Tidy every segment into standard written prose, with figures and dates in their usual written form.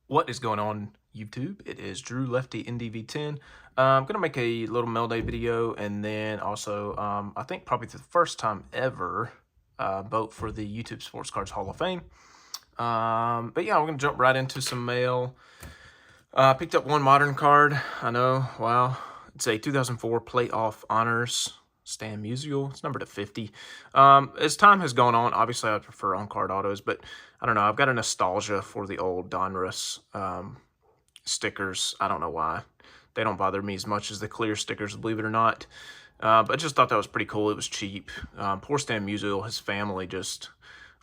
What is going on, YouTube? It is Drew Lefty NDV10. I'm going to make a little mail day video, and then also, I think probably for the first time ever, vote for the YouTube Sports Cards Hall of Fame. But yeah, we're going to jump right into some mail. Picked up one modern card. I know, wow. It's a 2004 Playoff Honors Stan Musial. It's numbered to 50. As time has gone on, obviously I prefer on-card autos, but I don't know. I've got a nostalgia for the old Donruss stickers. I don't know why. They don't bother me as much as the clear stickers, believe it or not. But I just thought that was pretty cool. It was cheap. Poor Stan Musial, his family just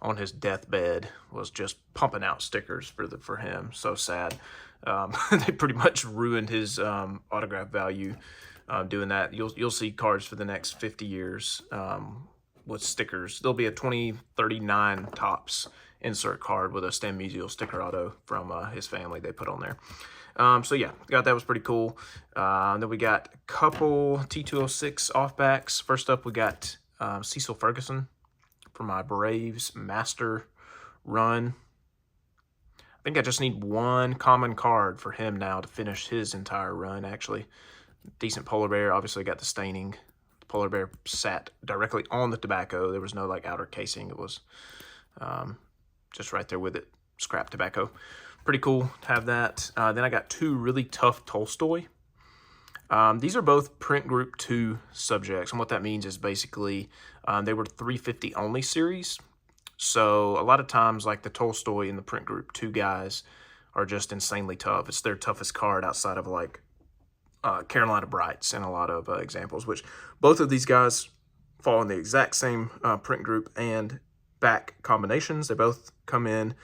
on his deathbed was just pumping out stickers for him. So sad. They pretty much ruined his autograph value doing that. You'll see cards for the next 50 years with stickers. There'll be a 2039 Topps insert card with a Stan Musial sticker auto from his family they put on there. So yeah, that was pretty cool. Then we got a couple T206 off-backs. First up, we got Cecil Ferguson for my Braves Master run. I think I just need one common card for him now to finish his entire run, actually. Decent polar bear. Obviously got the staining. The polar bear sat directly on the tobacco. There was no like outer casing. It was just right there with it. Scrap tobacco. Pretty cool to have that. Then I got two really tough Tolstoy. These are both print group 2 subjects, and what that means is basically they were 350 only series. So a lot of times, like the Tolstoy and the print group 2 guys are just insanely tough. It's their toughest card outside of like Carolina Brights and a lot of examples, which both of these guys fall in the exact same print group and back combinations. They both come in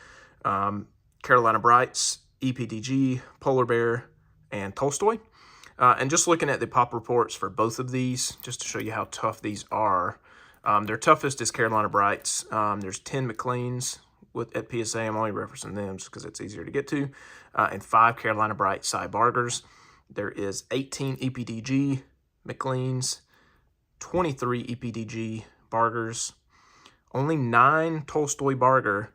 Carolina Brights, EPDG, Polar Bear, and Tolstoy. And just looking at the pop reports for both of these, just to show you how tough these are, their toughest is Carolina Brights. There's 10 McLeans at PSA. I'm only referencing them just because it's easier to get to. And 5 Carolina Bright Cy Bargers. There is 18 EPDG McLeans, 23 EPDG Bargers, only 9 Tolstoy Barger,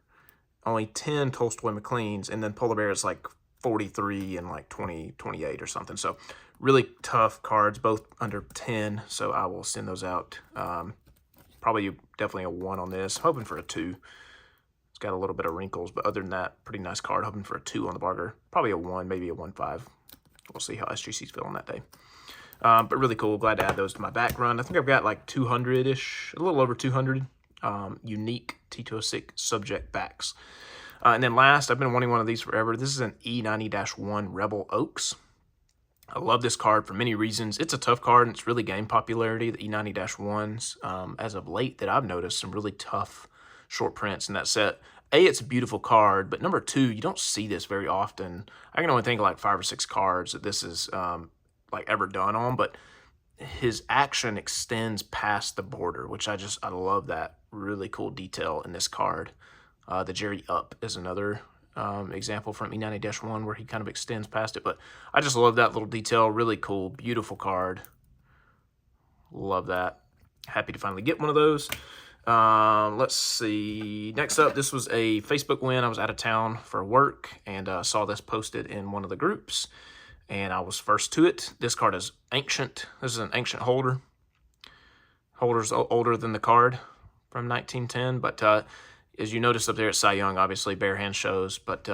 only 10 Tolstoy McLeans, and then Polar Bear is like 43 and like 28 or something. So really tough cards, both under 10. So I will send those out. Probably definitely a 1 on this. Hoping for a 2. It's got a little bit of wrinkles, but other than that, pretty nice card. Hoping for a 2 on the Barger. Probably a 1, maybe a 1.5. We'll see how SGC's feeling that day. But really cool. Glad to add those to my back run. I think I've got like 200-ish, a little over 200 unique T206 subject backs. And then last, I've been wanting one of these forever. This is an E90-1 Rebel Oaks. I love this card for many reasons. It's a tough card, and it's really gained popularity, the E90-1s. As of late that I've noticed some really tough short prints in that set. A, it's a beautiful card, but number 2, you don't see this very often. I can only think of like 5 or 6 cards that this is like ever done on, but his action extends past the border, which I love that really cool detail in this card. The Jerry Up is another example from E90-1 where he kind of extends past it, but I just love that little detail. Really cool, beautiful card. Love that. Happy to finally get one of those. Let's see. Next up, this was a Facebook win. I was out of town for work and saw this posted in one of the groups, and I was first to it. This card is ancient. This is an ancient holder. Holder's older than the card from 1910, but as you notice up there, it's Cy Young, obviously, bare hand shows, but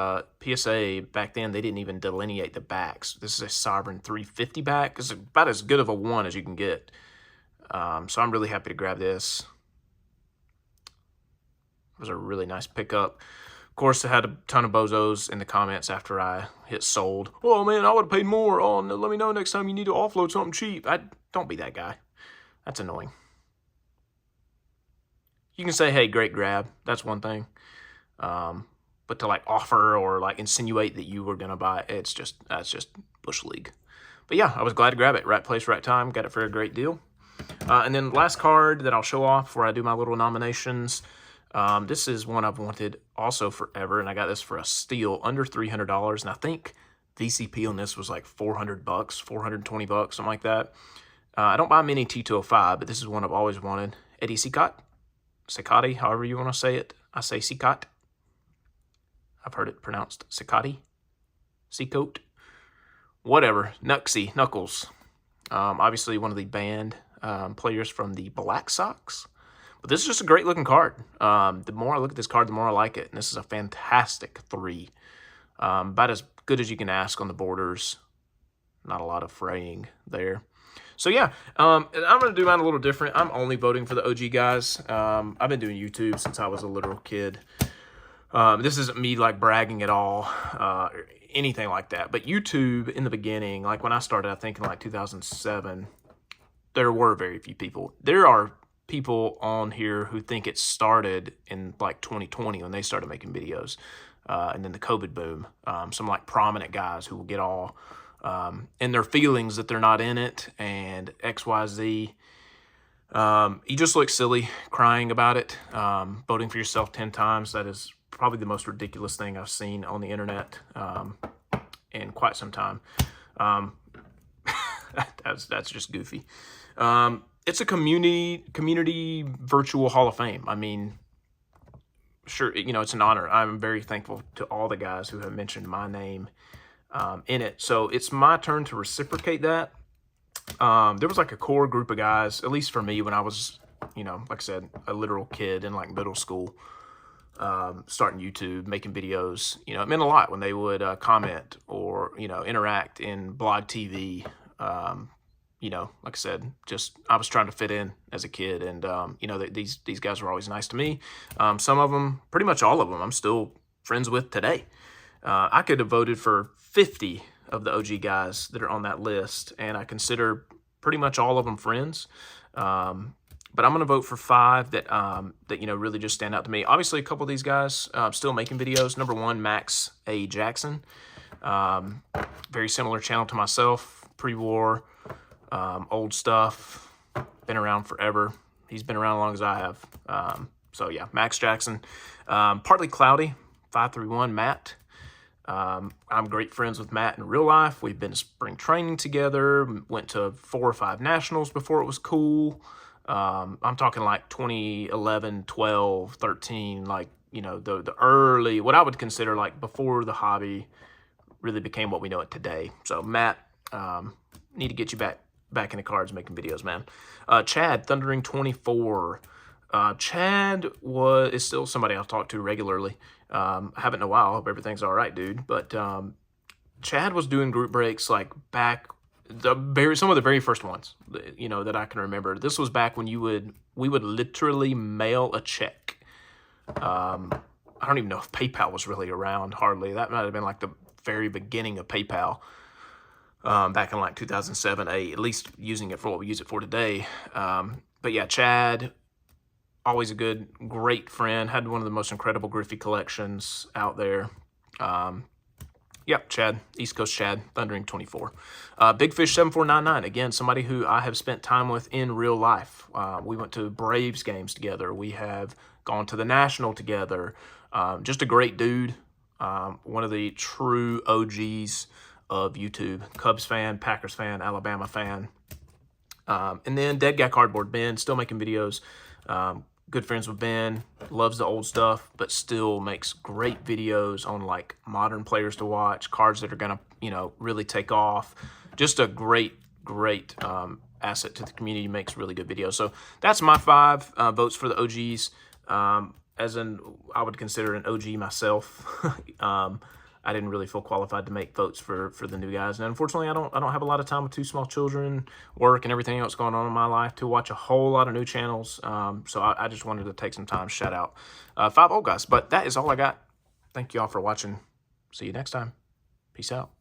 PSA, back then, they didn't even delineate the backs. This is a Sovereign 350 back. It's about as good of a 1 as you can get. So I'm really happy to grab this. It was a really nice pickup. Of course, I had a ton of bozos in the comments after I hit sold. Oh, man, I would have paid more. Oh, no, let me know next time you need to offload something cheap. Don't be that guy. That's annoying. You can say, hey, great grab. That's one thing. But to like offer or like insinuate that you were going to buy, that's just Bush League. But yeah, I was glad to grab it. Right place, right time. Got it for a great deal. And then last card that I'll show off before I do my little nominations. This is one I've wanted also forever, and I got this for a steal, under $300. And I think VCP on this was like $400, $420, something like that. I don't buy many T205, but this is one I've always wanted. Eddie Cicotte, however you want to say it. I say Cicotte. I've heard it pronounced Cicotte. Seacoat, whatever, Knuckles. Obviously one of the banned players from the Black Sox. But this is just a great looking card. The more I look at this card, the more I like it. And this is a fantastic 3. About as good as you can ask on the borders. Not a lot of fraying there. So yeah, I'm going to do mine a little different. I'm only voting for the OG guys. I've been doing YouTube since I was a literal kid. This isn't me like bragging at all, or anything like that. But YouTube in the beginning, like when I started, I think in like 2007, there were very few people. There are people on here who think it started in like 2020 when they started making videos. And then the COVID boom, some like prominent guys who will get all in their feelings that they're not in it and XYZ. You just look silly crying about it. Voting for yourself 10 times, that is probably the most ridiculous thing I've seen on the internet in quite some time. That's just goofy. It's a community virtual Hall of Fame. I mean, sure, you know, it's an honor. I'm very thankful to all the guys who have mentioned my name in it. So it's my turn to reciprocate that. There was like a core group of guys, at least for me, when I was, you know, like I said, a literal kid in like middle school, starting YouTube, making videos. You know, it meant a lot when they would comment or, you know, interact in Blog TV. You know, like I said, just I was trying to fit in as a kid, and you know, these guys were always nice to me. Some of them, pretty much all of them, I'm still friends with today. I could have voted for 50 of the OG guys that are on that list, and I consider pretty much all of them friends. But I'm going to vote for 5 that that you know really just stand out to me. Obviously, a couple of these guys still making videos. Number 1, Maxajackson, very similar channel to myself, pre-war. Old stuff, been around forever. He's been around as long as I have. So yeah, Maxajackson. Partly Cloudy, 531, Matt. I'm great friends with Matt in real life. We've been to spring training together, went to 4 or 5 nationals before it was cool. I'm talking like 2011, 12, 13, like, you know, the early, what I would consider like before the hobby really became what we know it today. So Matt, need to get you back into cards, making videos, man. Chad, Thundering 24. Chad is still somebody I'll talk to regularly. I haven't in a while. Hope everything's all right, dude. But Chad was doing group breaks like back some of the very first ones, you know, that I can remember. This was back when we would literally mail a check. I don't even know if PayPal was really around, hardly. That might have been like the very beginning of PayPal. Back in like 2007, 8, at least using it for what we use it for today. But yeah, Chad, always a great friend, had one of the most incredible Griffey collections out there. Yeah, Chad, East Coast Chad, Thundering 24. Big Fish 7499, again, somebody who I have spent time with in real life. We went to Braves games together. We have gone to the National together. Just a great dude. One of the true OGs of YouTube. Cubs fan, Packers fan, Alabama fan. And then Deadguycardboard, Ben, still making videos. Good friends with Ben, loves the old stuff, but still makes great videos on like modern players to watch, cards that are gonna, you know, really take off. Just a great asset to the community, makes really good videos. So that's my 5 votes for the OGs. As in, I would consider an OG myself. I didn't really feel qualified to make votes for the new guys. And unfortunately, I don't have a lot of time with 2 small children, work, and everything else going on in my life to watch a whole lot of new channels. So I just wanted to take some time, shout out 5 old guys. But that is all I got. Thank you all for watching. See you next time. Peace out.